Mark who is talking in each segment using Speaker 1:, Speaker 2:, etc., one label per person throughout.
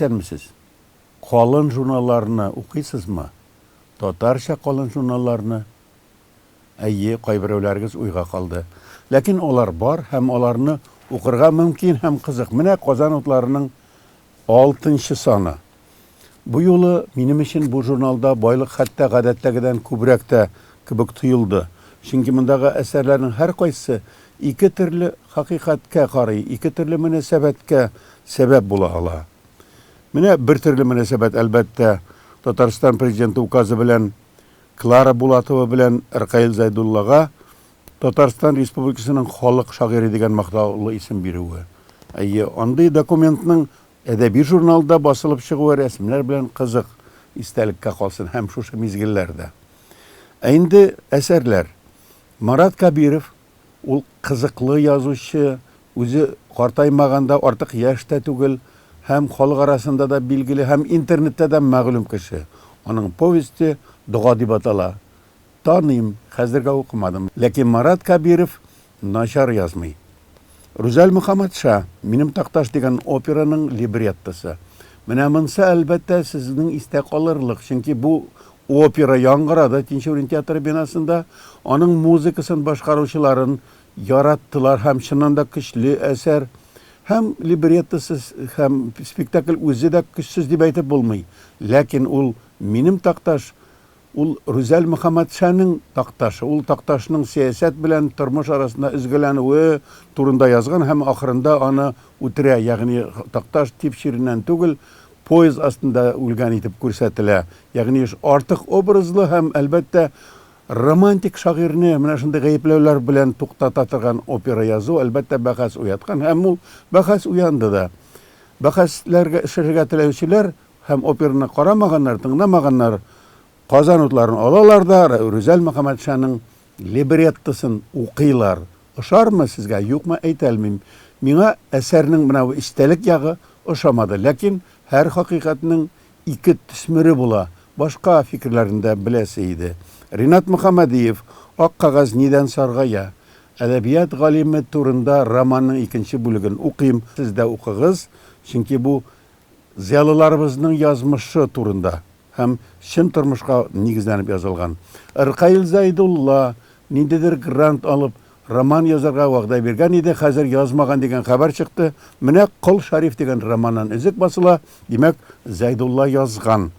Speaker 1: исәнмесез? Калын журналларны укыйсызмы? Татарча калын журналларны? Әйе, кайберәүләрегез уйга калды. Ләкин алар бар һәм аларны укырга мөмкин һәм кызык. Менә Казан утларының 6-нчы саны. Бу юлы минем өчен бу журналда байлык хәтта гадәттәгедән күбрәк тә кебек тоелды. Чөнки мондагы әсәрләрнең һәр кайсы ике төрле хакыйкатькә карый, ике төрле мөнәсәбәткә сәбәп була ала. Менә бер төрле мөнәсәбәт әлбәттә Татарстан президенты указы белән Клара Булатова белән Ркаил Зайдуллага Татарстан Республикасының халык шагыйре дигән мактаулы исем бирүе. Әйе, андый документның әдәби журналда басылып чыгуы рәсемнәр белән кызык истәлеккә калсын һәм шушы мизгелләрдә. Инде әсәрләр. Марат Кабиров ул кызыклы язучы, үзе картаймаганда артык яшьтә түгел, һәм халык арасында да билгеле, һәм интернетта да мәгълүм кеше. Аның повесте Дуга дип атала. Таныйм, хәзергә укымадым. Ләкин Марат Кабиров начар язмый. Рүзәл Мөхәммәтша, минем такташ дигән операның либреттосы. Менә монсы әлбәттә сезнең истә калырлык, чөнки бу опера яңгырады Тинчурин театры бинасында. Аның музыкасын башкаручыларын яраттылар һәм чыннан да көчле әсәр. Һәм либреттосыз һәм спектакль үзе дә көчсез дип әйтеп булмый. Ләкин ул минем такташ, ул Рүзәл Мөхәммәтшаның такташы, ул такташның сәясәт белән тормыш арасында изгеләнүе турында язган һәм ахырында аны үтерә, ягъни такташ тип ширеннән түгел, поезд астында үлгән итеп күрсәтелә. Ягъни артык образлы һәм әлбәттә романтик шагыйрьне менә шундый гаепләүләр белән туктата торган опера язу әлбәттә бәхәс уяткан һәм ул бәхәс уянды да. Бәхәсләргә эшәргә теләүчеләр һәм операны карамаганнар, тыңламаганнар Казан утларын алалар да Рүзәл Мөхәммәтшаның либреттосын укыйлар. Ошармы сезгә, юкмы әйтә алмыйм. Миңа әсәрнең менә бу истәлек ягы ошамады, ләкин һәр хакыйкатьнең ике төсмере була. Башка фикерләрендә беләсе иде. Ринат Мөхәммәдиев Ак кагаз нидән саргая? Әдәбият галиме турында романның икенче бүлеген укыйм. Сез дә укыгыз, чөнки бу зыялыларыбызның язмышы турында һәм чын тормышка нигезләнеп язылган. Ркаил Зайдулла ниндидер грант алып роман язарга вәгъдә биргән иде, хәзер язмаган дигән хәбәр чыкты. Менә Кол Шариф дигән романнан өзек басыла, димәк Зайдулла язган.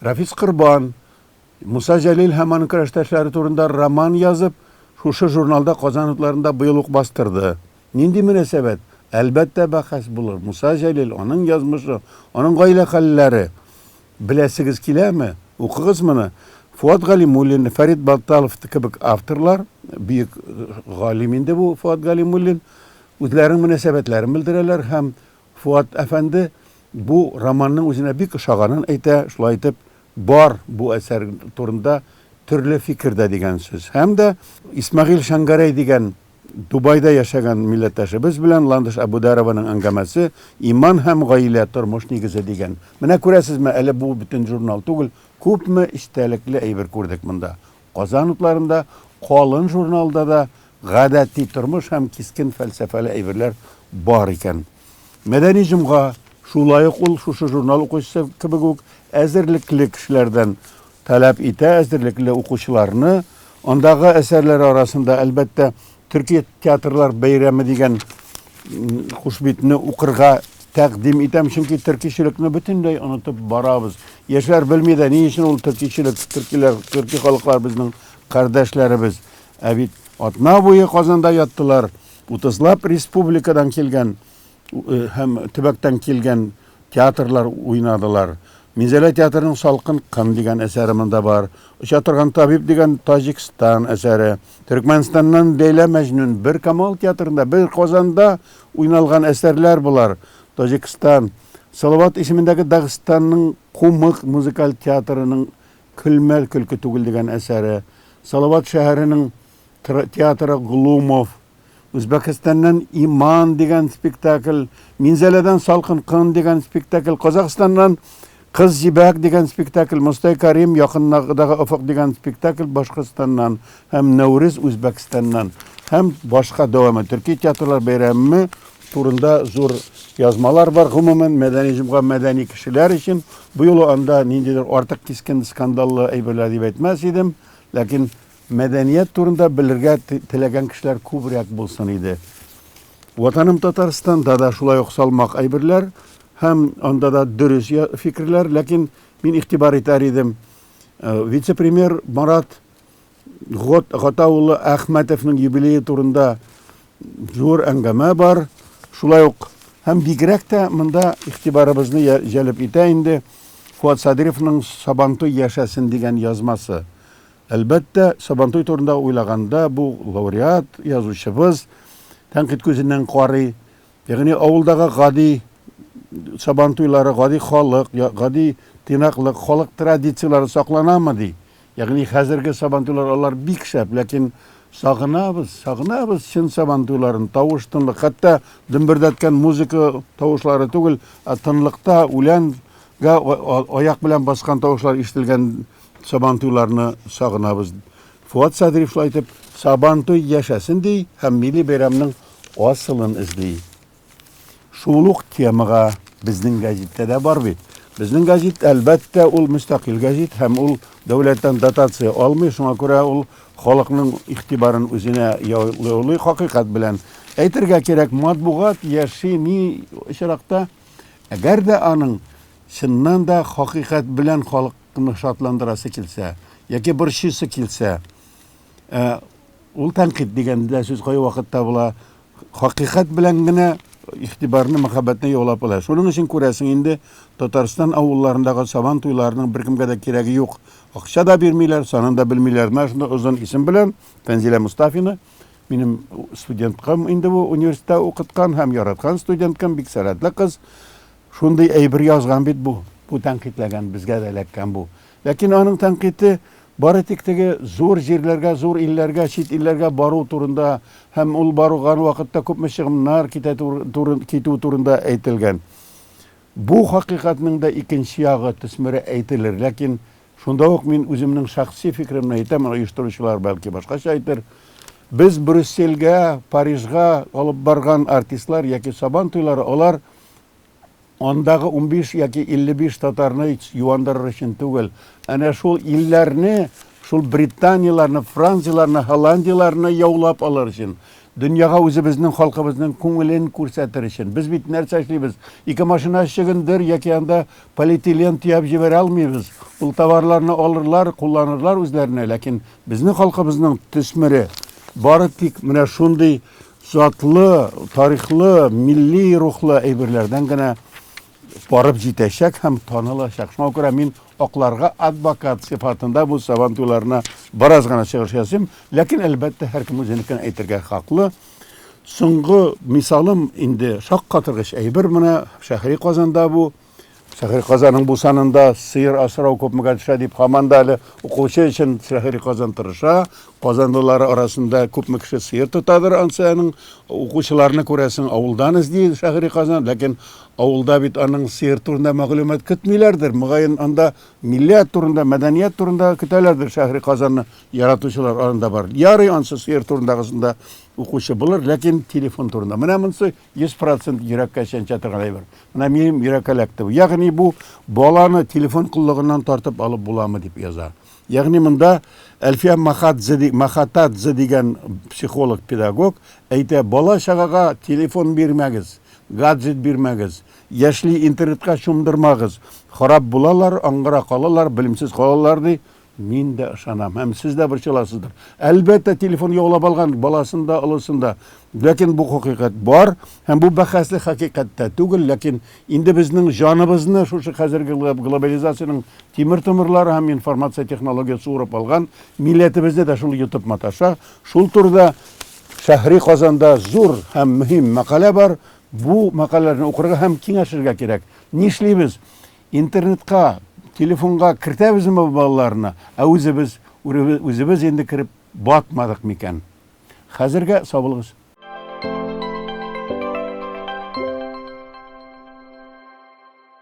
Speaker 1: Рафис Кырбан, Муса Җәлил һәм аның көрәштәшләре турында роман язып, шушы журналда Казан утларында быел ук бастырды. Нинди мөнәсәбәт? Әлбәттә бәхәс булыр. Муса Җәлил, аның язмышы, аның гаилә хәлләре. Беләсегез киләме? Укыгыз моны. Фуат Галимуллин, Фәрит Батталов кебек авторлар, бик галим инде бу Фуат Галимуллин, үзләренең мөнәсәбәтләрен белдерәләр һәм Фуат әфәнде бу романның үзенә бик ошаганын әйтә, шулай итеп бар бу әсәр турында төрле фикердә дигән сүз. Һәм дә Исмәгыйль Шәңгәрәй дигән Дубайда яшәгән милләттәшебез белән Ландыш Абударованың әңгәмәсе «Иман һәм гаилә тормыш нигезе» дигән. Менә күрәсезме, әле бу бөтен журнал түгел, күпме истәлекле әйбер күрдек монда. Казан утларында, калын журналда да гадәти тормыш һәм кискен фәлсәфәле әйберләр бар икән. Мәдәни җомга шулай ук ул шушы журнал укучысы кебек үк әзерлекле кешеләрдән таләп итә, әзерлекле укучыларны. Андагы әсәрләр арасында әлбәттә Төркия театрлар бәйрәме дигән хушбитне укырга тәкъдим итәм, чөнки төркичелекне бөтенләй онытып барабыз. Яшьләр белми дә ни өчен ул төркичелек, төрки халыклар безнең кардәшләребез. Ә бит атна буе Казанда яттылар. 30лап республикадан килгән һәм төбәктән килгән театрлар уйнадылар. Минзәлә театрының Салкын кын дигән әсәре монда бар. Оча торган табиб дигән Таҗикстан әсәре. Төркмәнстаннан Ләйлә Мәҗнүн, бер Камал театрында, бер Казанда уйналган әсәрләр булар. Таҗикстан, Салават исемендәге Дагыстанның Кумык музыкаль театрының Көлмәл көлке түгел дигән әсәре. Салават шәһәренең театры Глумов. Үзбәкстаннан Иман дигән спектакль, Минзәләдән Салкын кын дигән спектакль, Казакъстаннан Кыз Җибәк дигән спектакль, Мостай Карим якыннагыдагы Офык дигән спектакль Башкортстаннан һәм Нәүрүз Үзбәкстаннан һәм башка дәвамы Төрки театрлар бәйрәме турында зур язмалар бар. Гомумән мәдәни җомга мәдәни кешеләр өчен бу юлы анда ниндидер артык кискен скандаллы әйберләр дип әйтмәс идем, ләкин мәдәният турында белергә теләгән кешеләр күбрәк булсын иде. Ватаным Татарстанда да шулай ук салмак әйберләр һәм анда да дөрес фикерләр, ләкин мин игътибар итәр идем. Вице-премьер Марат Гатаулы Әхмәтовның юбилее турында зур әңгәмә бар. Шулай ук һәм бигрәк тә монда игътибарыбызны җәлеп итә инде Фуат Садыйровның Сабантуй яшәсен дигән язмасы. Әлбәттә, Сабантуй турында уйлаганда бу лауреат, язучыбыз тәнкыйть күзеннән карый. Ягъни авылдагы гади Сабантуйлары, гади халык, гади тыйнаклык, халык традициялары сакланамы ди. Ягъни хәзерге Сабантуйлар алар бик шәп, ләкин сагынабыз чын Сабантуйларын, тавыш-тынлык, хәтта дөмбердәткән музыка тавышлары түгел, тынлыкта үләнгә аяк белән баскан тавышлар ишетелгән Сабантуйларны сагынабыз. Фуат Садыйров шулай итеп Сабантуй яшәсен ди һәм милли бәйрәмнең асылын эзли. Шул ук темага безнең гәҗиттә дә бар бит. Безнең гәҗит әлбәттә ул мөстәкыйль гәҗит һәм ул дәүләттән дотация алмый, шуңа күрә ул халыкның игътибарын үзенә яулый хакыйкать белән. Әйтергә кирәк, матбугат яши ни очракта, әгәр дә аның чыннан да хакыйкать белән халыкны шатландырасы килсә, яки борчысы килсә, ул тәнкыйть дигәндә сүз кай вакытта була, хакыйкать белән генә игътибарны, мәхәббәтне яулап ала. Шуның өчен күрәсең инде Татарстан авылларындагы Сабантуйларның беркемгә дә кирәге юк. Акча да бирмиләр, санын да белмиләр. Менә шундый озын исем белән Фәнзилә Мустафина, минем студенткам инде бу университетта укыткан һәм яраткан студенткам, бик сәләтле кыз. Шундый әйбер язган бит бу. Бу тәнкыйтьләгән, безгә дә эләккән бу. Ләкин аның тәнкыйте бары тик теге зур җирләргә, зур илләргә, чит илләргә бару турында һәм ул баруган вакытта күпме чыгымнар китү турында әйтелгән. Бу хакыйкатьнең дә икенче ягы төсмере әйтелер, ләкин шунда ук мин үземнең шәхси фикеремне әйтәм, оештыручылар бәлки башкача әйтер. Без Брюссельгә, Парижга алып барган артистлар яки Сабантуйлар, алар андагы 15 яки 55 татарны юандырыр өчен түгел. Әнә шул илләрне, шул Британияларны, Францияларны, Голландияларны яулап алыр өчен. Дөньяга үзебезнең халкыбызның күңелен күрсәтер өчен. Без бит нәрсә эшлибез? Ике машина чыгындыр яки анда полиэтилен тияп җибәрә алмыйбыз. Ул товарларны алырлар, кулланырлар үзләренә, ләкин безнең халкыбызның төсмере бары тик менә шундый затлы, тарихлы, милли рухлы әйберләрдән генә барып җитәчәк һәм танылачак. Шуңа күрә мин акларга адвокат сыйфатында бу Сабантуйларына бераз гына чыгыш ясыйм, ләкин әлбәттә һәркем үзенекен әйтергә хаклы. Соңгы мисалым инде шаккатыргыч әйбер менә Шәһри Казанда бу. Шәһри Казанның бу санында сыер асрау күпмегә төшә дип һаман да әле укучы өчен Шәһри Казан тырыша. Казанлылары арасында күпме кеше сыер тотадыр, ансының укучыларны күрәсең авылдан изди Шәһри Казан, ләкин авылда бит аның сыер турында мәгълүмат көтмиләрдер. Мөгаен анда милләт турында, мәдәният турында көтәләрдер. Шәһри Казанны яратучылар арасында бар. Ярый ансы сыер турындагысында укучы булыр, ләкин телефон турында. Менә монсы 100% йөрәккә чәнчә торган әйбер. Менә минем йөрәккә эләкте. Ягъни бу баланы телефон куллыгыннан тартып алып буламы дип яза. Ягъни монда Әлфия Махатадзе дигән психолог, педагог әйтә, бала чагага телефон бирмәгез, гаджет бирмәгез, яшьли интернетка чумдырмагыз. Харап булалар, аңгыра калалар, белемсез калалар ди. Мин дә ышанам, һәм сез дә борчыласыздыр. Әлбәттә телефон яулап алган баласында, олысында. Ләкин бу хакыйкать бар, һәм бу бәхәсле хакыйкатьтә түгел, ләкин инде безнең җаныбызны шушы хәзерге глобализациянең тимер томырлары һәм информация технологиясы урып алган, милләтебезне дә шул йотып маташа. Шул турда Шәһри Казанда зур һәм мөһим мәкалә бар. Бу мәкаләләрне укырга һәм киңәшергә кирәк. Нишлибез? Интернетка, телефонга кертәбезме балаларны, ә үзебез инде кирип батмадык микән? Хәзергә саулыгыз.